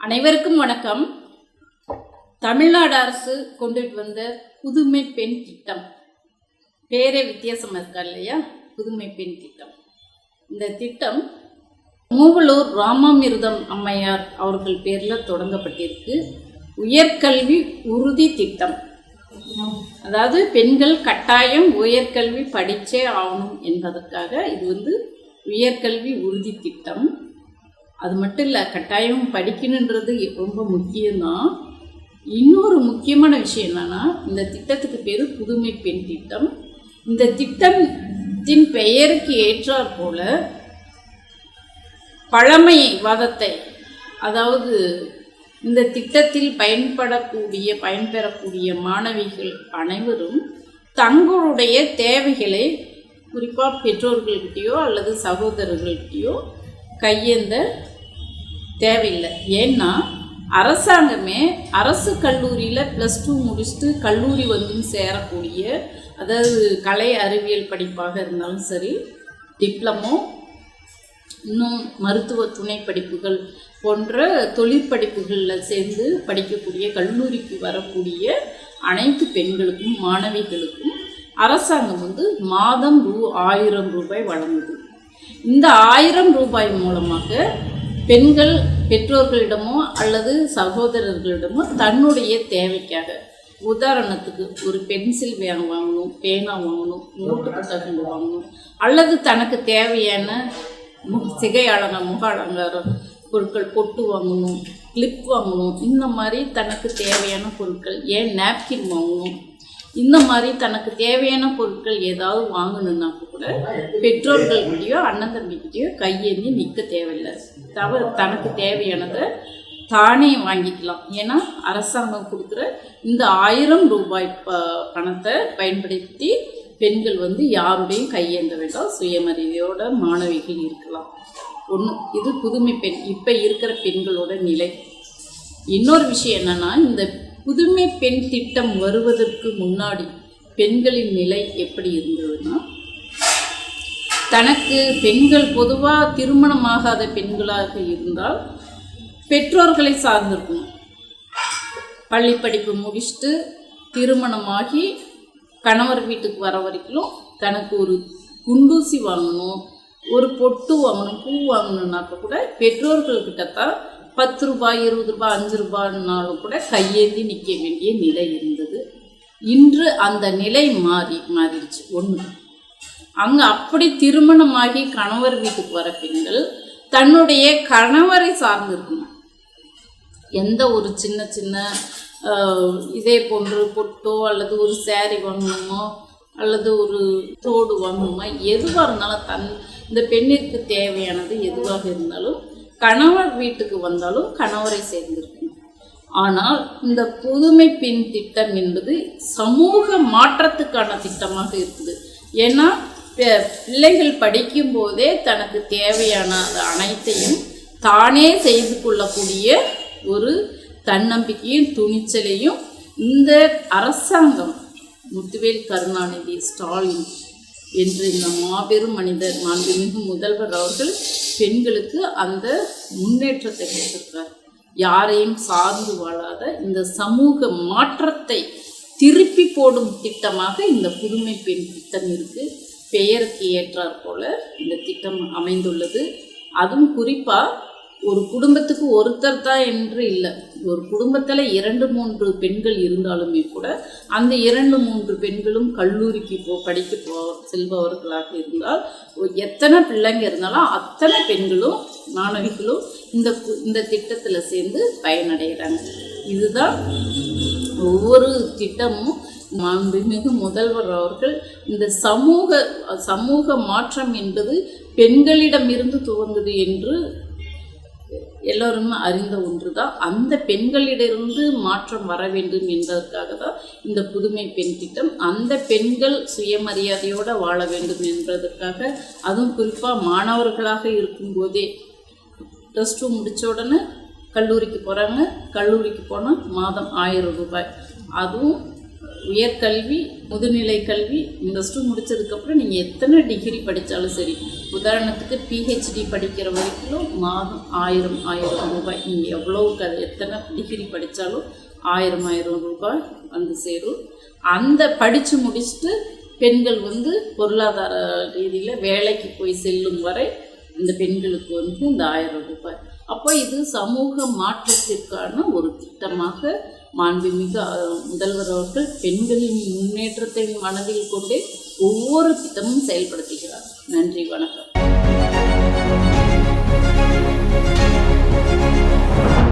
அனைவருக்கும் வணக்கம். தமிழ்நாடு அரசு கொண்டுட்டு வந்த புதுமை பெண் திட்டம் பேரே வித்தியாசமாக இருக்கா இல்லையா? புதுமை பெண் திட்டம். இந்த திட்டம் மூவலூர் ராமாமிர்தம் அம்மையார் அவர்கள் பேரில் தொடங்கப்பட்டிருக்கு. உயர்கல்வி உறுதி திட்டம். அதாவது பெண்கள் கட்டாயம் உயர்கல்வி படித்தே ஆகணும் என்பதற்காக இது உயர்கல்வி உறுதி திட்டம். அது மட்டும் இல்லை, கட்டாயம் படிக்கணுன்றது ரொம்ப முக்கியம்தான். இன்னொரு முக்கியமான விஷயம் என்னென்னா, இந்த திட்டத்துக்கு பேர் புதுமை பெண் திட்டம். இந்த திட்டத்தின் பெயருக்கு ஏற்றாற் போல பழமைவாதத்தை, அதாவது இந்த திட்டத்தில் பயன்பெறக்கூடிய மாணவிகள் அனைவரும் தங்களுடைய தேவைகளை குறிப்பாக பெற்றோர்கள்கிட்டயோ அல்லது சகோதரர்கள்கிட்டயோ கையேந்த தேவையில்லை. ஏன்னா அரசாங்கமே அரசு கல்லூரியில் +2 முடிச்சுட்டு கல்லூரி சேரக்கூடிய, அதாவது கலை அறிவியல் படிப்பாக இருந்தாலும் சரி, டிப்ளமோ, இன்னும் மருத்துவ துணை படிப்புகள் போன்ற தொழிற்படிப்புகளில் சேர்ந்து படிக்கக்கூடிய கல்லூரிக்கு வரக்கூடிய அனைத்து பெண்களுக்கும் மாணவிகளுக்கும் அரசாங்கம் மாதம் 1000 ரூபாய் வழங்குது. இந்த 1000 ரூபாய் மூலமாக பெண்கள் பெற்றோர்களிடமோ அல்லது சகோதரர்களிடமோ தன்னுடைய தேவைக்காக, உதாரணத்துக்கு ஒரு பென்சில் வாங்கணும், பேனா வாங்கணும், நோட்டு புத்தகங்கள் வாங்கணும், அல்லது தனக்கு தேவையான சிகை முக அலங்கார பொருட்கள், பொட்டு வாங்கணும், கிளிப் வாங்கணும், இந்த மாதிரி தனக்கு தேவையான பொருட்கள், ஏன் நாப்கின் வாங்கணும், இந்த மாதிரி தனக்கு தேவையான பொருட்கள் ஏதாவது வாங்கணுன்னா கூட பெற்றோர்கள்கிட்டயோ அண்ணன் தம்பிக்கிட்டேயோ கையேந்தி நிற்க தேவையில்லை. தனக்கு தேவையானதை தானே வாங்கிக்கலாம். ஏன்னா அரசாங்கம் கொடுக்குற இந்த 1000 ரூபாய் பணத்தை பயன்படுத்தி பெண்கள் யாருடையும் கையேந்த வேண்டாம், சுயமரியாதையோட மாணவிகள் இருக்கலாம். இது புதுமை பெண் இப்போ இருக்கிற பெண்களோட நிலை. இன்னொரு விஷயம் என்னென்னா, இந்த புதுமை பெண் திட்டம் வருவதற்கு முன்னாடி பெண்களின் நிலை எப்படி இருந்ததுன்னா, தனக்கு பெண்கள் பொதுவாக திருமணமாகாத பெண்களாக இருந்தால் பெற்றோர்களை சார்ந்திருக்கணும். பள்ளி படிப்பு முடிச்சுட்டு திருமணமாகி கணவர் வீட்டுக்கு வர வரைக்கும் தனக்கு ஒரு குண்டூசி வாங்கணும், ஒரு பொட்டு வாங்கணும், பூ வாங்கணுன்னாக்க கூட பெற்றோர்கள்கிட்ட தான் 10 ரூபாய், 20 ரூபாய், 5 ரூபாய்னாலும் கூட கையேந்தி நிற்க வேண்டிய நிலை இருந்தது. இன்று அந்த நிலை மாறிடுச்சு. அங்கே அப்படி திருமணமாகி கணவர் வீட்டுக்கு வர பெண்கள் தன்னுடைய கணவரை சார்ந்து இருக்கணும். எந்த ஒரு சின்ன சின்ன இதே போன்று பொட்டோ அல்லது ஒரு சேரீ வாங்கணுமோ அல்லது ஒரு தோடு வாங்கணுமோ, எதுவாக இருந்தாலும் இந்த பெண்ணிற்கு தேவையானது எதுவாக இருந்தாலும் கணவர் வீட்டுக்கு வந்தாலும் கணவரை சேர்ந்திருக்கும். ஆனால் இந்த புதுமை பெண் திட்டம் என்பது சமூக மாற்றத்துக்கான திட்டமாக இருக்குது. ஏன்னா பிள்ளைகள் படிக்கும் போதே தனக்கு தேவையான அனைத்தையும் தானே செய்து கொள்ளக்கூடிய ஒரு தன்னம்பிக்கையும் துணிச்சலையும் இந்த அரசாங்கம், முத்துவேல் கருணாநிதி ஸ்டாலின் என்று இந்த மாபெரும் மனிதர், மாண்புமிகு முதல்வர் அவர்கள் பெண்களுக்கு அந்த முன்னேற்றத்தை கொடுத்திருக்கார். யாரையும் சார்ந்து வாழாத இந்த சமூக மாற்றத்தை திருப்பி போடும் திட்டமாக இந்த புதுமை பெண் திட்டம் இருக்கு. பெயருக்கு ஏற்றாற் போல இந்த திட்டம் அமைந்துள்ளது. அதுவும் குறிப்பாக ஒரு குடும்பத்துக்கு ஒருத்தர் தான் என்று இல்லை, ஒரு குடும்பத்தில் 2-3 பெண்கள் இருந்தாலுமே கூட அந்த 2-3 பெண்களும் கல்லூரிக்கு செல்பவர்களாக இருந்தால் எத்தனை பிள்ளைங்க இருந்தாலும் அத்தனை பெண்களும் மாணவிகளும் இந்த திட்டத்தில் சேர்ந்து பயனடைகிறாங்க. இதுதான் ஒவ்வொரு திட்டமும் மாண்புமிகு முதல்வர் அவர்கள் இந்த சமூக மாற்றம் என்பது பெண்களிடமிருந்து துவங்குது என்று எல்லோருமே அறிந்த ஒன்று தான். அந்த பெண்களிடமிருந்து மாற்றம் வர வேண்டும் என்பதற்காக தான் இந்த புதுமை பெண் திட்டம். அந்த பெண்கள் சுயமரியாதையோடு வாழ வேண்டும் என்பதற்காக, அதுவும் குறிப்பாக மாணவர்களாக இருக்கும்போதே +2 முடித்த உடனே கல்லூரிக்கு போகிறாங்க. கல்லூரிக்கு போனால் மாதம் 1000 ரூபாய், அதுவும் உயர்கல்வி, முதுநிலை கல்வி, +2 முடித்ததுக்கப்புறம் நீங்கள் எத்தனை டிகிரி படித்தாலும் சரி, உதாரணத்துக்கு PhD படிக்கிற வரைக்கும் மாதம் 1000 ரூபாய், நீங்கள் எவ்வளோக்கு எத்தனை டிகிரி படித்தாலும் 1000 ரூபாய் வந்து சேரும். அந்த படித்து முடிச்சுட்டு பெண்கள் வந்து பொருளாதார ரீதியில் வேலைக்கு போய் செல்லும் வரை இந்த பெண்களுக்கு வந்து இந்த 1000 ரூபாய். அப்போ இது சமூக மாற்றத்திற்கான ஒரு திட்டமாக மாண்புமிகு முதல்வர் அவர்கள் பெண்களின் முன்னேற்றத்தை மனதில் கொண்டே ஒவ்வொரு திட்டமும் செயல்படுத்துகிறார். நன்றி, வணக்கம்.